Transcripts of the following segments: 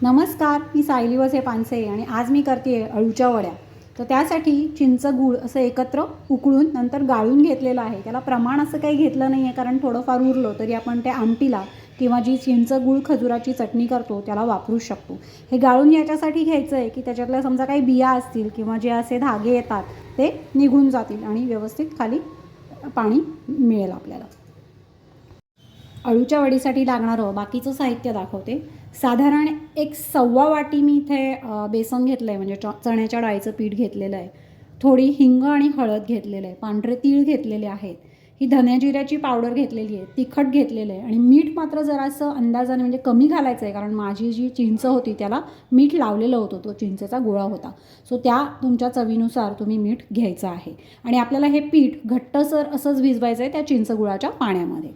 नमस्कार, मी सायली वसे पानसे आणि आज मी करते अळूच्या वड्या. तर त्यासाठी चिंच गूळ असं एकत्र उकळून नंतर गाळून घेतलेलं आहे. त्याला प्रमाण असं काही घेतलं नाही आहे, कारण थोडंफार उरलं तरी आपण ते आमटीला किंवा जी चिंच गूळ खजुराची चटणी करतो त्याला वापरू शकतो. हे गाळून याच्यासाठी घ्यायचं आहे की त्याच्यातल्या समजा काही बिया असतील किंवा जे असे धागे येतात ते निघून जातील आणि व्यवस्थित खाली पाणी मिळेल आपल्याला. अळूच्या वडीसाठी लागणारं बाकीचं साहित्य दाखवते. साधारण एक 1.25 वाटी मी इथे बेसन घेतलं आहे, म्हणजे चण्याच्या डाळीचं पीठ घेतलेलं आहे. थोडी हिंग आणि हळद घेतलेलं आहे. पांढरे तीळ घेतलेले आहेत. ही धन्याजिऱ्याची पावडर घेतलेली आहे. तिखट घेतलेलं आहे आणि मीठ मात्र जरासं अंदाजाने म्हणजे कमी घालायचं आहे, कारण माझी जी चिंच होती त्याला मीठ लावलेलं होतं, तो चिंचेचा गोळा होता. सो त्या तुमच्या चवीनुसार तुम्ही मीठ घ्यायचं आहे. आणि आपल्याला हे पीठ घट्टसर असंच भिजवायचं आहे त्या चिंच गुळाच्या पाण्यामध्ये.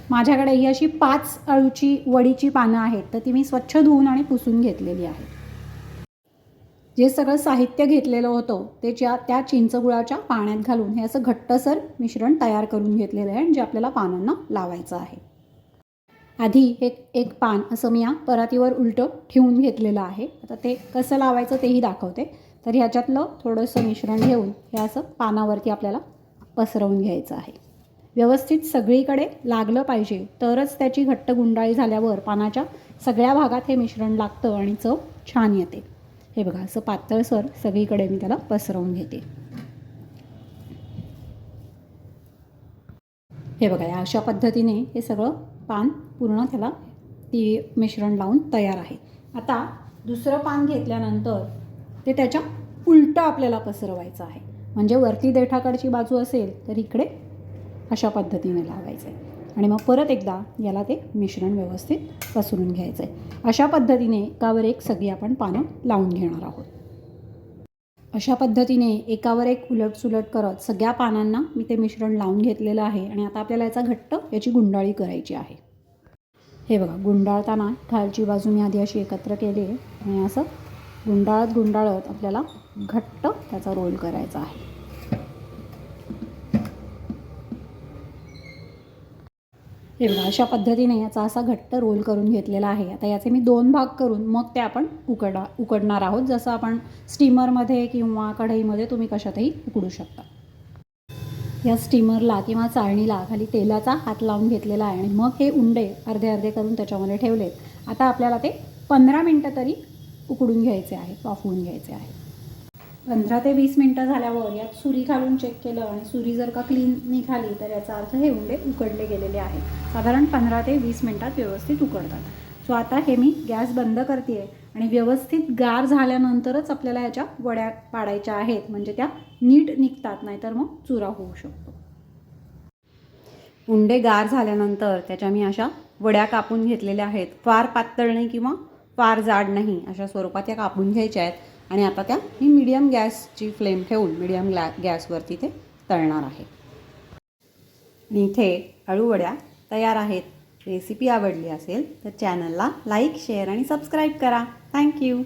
माझ्याकडे ही अशी 5 अळूची वडीची पानं आहेत, तर ती मी स्वच्छ धुवून आणि पुसून घेतलेली आहे. जे सगळं साहित्य घेतलेलं होतं ते त्या चिंचगुळाच्या पाण्यात घालून हे असं घट्टसर मिश्रण तयार करून घेतलेलं आहे, जे आपल्याला पानांना लावायचं आहे. आधी एक पान असं मी या परातीवर उलटं ठेवून घेतलेलं आहे. आता ते कसं लावायचं तेही दाखवते. तर ह्याच्यातलं थोडंसं मिश्रण घेऊन हे असं पानावरती आपल्याला पसरवून घ्यायचं आहे. व्यवस्थित सगळीकडे लागलं पाहिजे, तरच त्याची घट्ट गुंडाळी झाल्यावर पानाच्या सगळ्या भागात हे मिश्रण लागतं आणि चव छान येते. हे बघा, असं पातळसर सगळीकडे मी त्याला पसरवून घेते. हे बघा, या अशा पद्धतीने हे सगळं पान पूर्ण त्याला मिश्रण लावून तयार आहे. आता दुसरं पान घेतल्यानंतर ते त्याच्या उलटं आपल्याला पसरवायचं आहे. म्हणजे वरती देठाकडची बाजू असेल तर इकडे अशा पद्धतीने लावायचं आहे आणि मग परत एकदा याला ते मिश्रण व्यवस्थित पसरून घ्यायचं आहे. अशा पद्धतीने एकावर एक सगळी आपण पानं लावून घेणार आहोत. अशा पद्धतीने एकावर एक उलटसुलट करत सगळ्या पानांना मी ते मिश्रण लावून घेतलेलं आहे आणि आता आपल्याला याची गुंडाळी करायची आहे. हे बघा, गुंडाळताना खालची बाजू मी आधी अशी एकत्र केली आहे आणि असं गुंडाळत आपल्याला घट्ट त्याचा रोल करायचा आहे. हे बघा, अशा पद्धतीने याचा असा घट्ट रोल करून घेतलेला आहे. आता याचे मी 2 भाग करून मग ते आपण उकडणार आहोत. जसं आपण स्टीमरमध्ये किंवा कढईमध्ये तुम्ही कशातही उकडू शकता. या स्टीमरला किंवा चाळणीला खाली तेलाचा हात लावून घेतलेला आहे आणि मग हे उंडे अर्धे अर्धे करून त्याच्यामध्ये ठेवलेत. आता आपल्याला ते 15 मिनटं तरी उकडून घ्यायचे आहे, वाफवून घ्यायचे आहे. 15 ते 20 मिनटं झाल्यावर यात सुरी घालून चेक केलं आणि सुरी जर का क्लीन निघाली तर याचा अर्थ हे उंडे उकडले गेलेले आहेत. साधारण 15 ते 20 मिनटात व्यवस्थित उकडतात. सो आता हे मी गॅस बंद करते आहे आणि व्यवस्थित गार झाल्यानंतरच आपल्याला याच्या वड्या पाडायच्या आहेत, म्हणजे त्या नीट निघतात, नाहीतर मग चुरा होऊ शकतो. उंडे गार झाल्यानंतर त्याच्या मी अशा वड्या कापून घेतलेल्या आहेत. फार पातळ नाही किंवा फार जाड नाही, अशा स्वरूपात त्या कापून घ्यायच्या आहेत आणि आता त्या मी मीडियम गॅसची फ्लेम ठेवून मीडियम गॅसवरती ते तळणार आहे. आणि इथे अळूवड्या तयार आहेत. रेसिपी आवडली असेल तर चॅनलला लाईक, शेअर आणि सबस्क्राईब करा. थँक्यू.